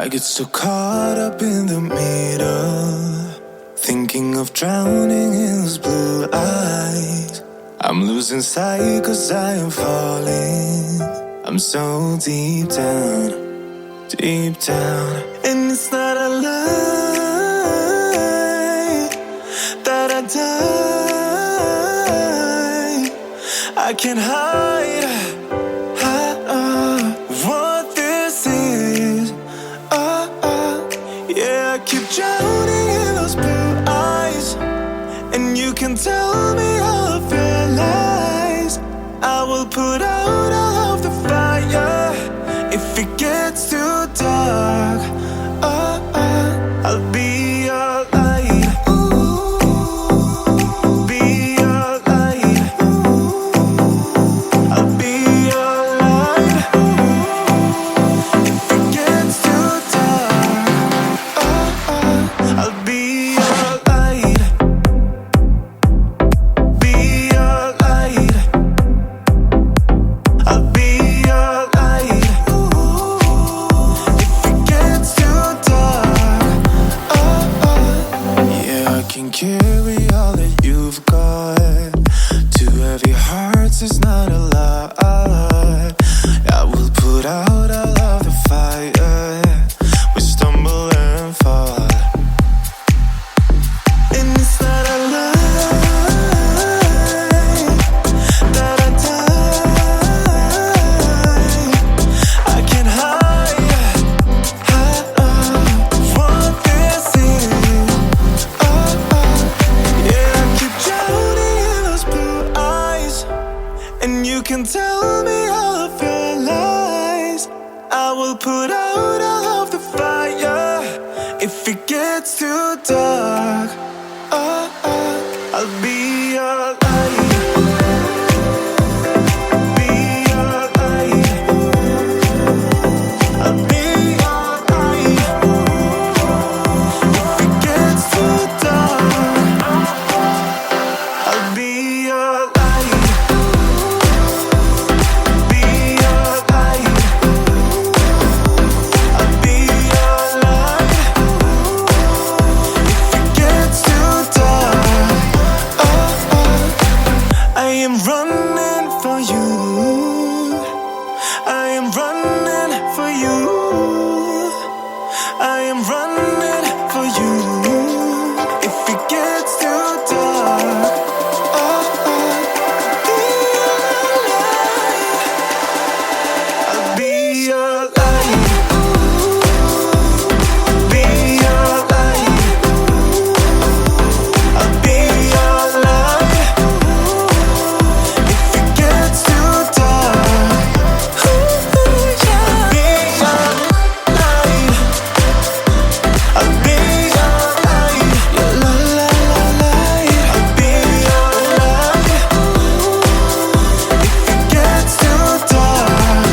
I get so caught up in the middle, thinking of drowning in those blue eyes. I'm losing sight 'cause I am falling. I'm so deep down, deep down. And it's not a lie that I die. I can't hide what this is. Yeah, I keep drowning in those blue eyes, and you can tell me all of your lies. I will put out all of the fire if it gets too dark. I'll be your light. Be your light. I'll be your light. If it gets too dark, I'll be your light. Be your light. I'll be your light. If it gets too dark, yeah, I can carry all that you've got. Two heavy hearts is not a lot. I will put out all of the fire. We stumble and fall, and it's not a lie that I die. I can't hide what this is. Yeah, I keep drowning in those blue eyes, and you can tell me all of your lies. I will put out all of the fire if it gets too dark. I'll be your light. Be your light. I'll be your light. If it gets too dark, I'll be your light. Be your light. I'll be your light. If it gets too dark, I am running for you. I am running for you. I am running for you. If it gets too dark, I'll be your light. Be your light. I'll be your light. If it gets too dark, I'll be your light. I'll be your light. Your light. I'll be your light. If it gets too dark,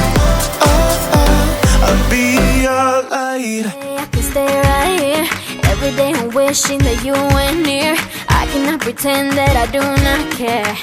I'll be your light. I can stay right here. Every day I'm wishing that you were near. I cannot pretend that I do not care.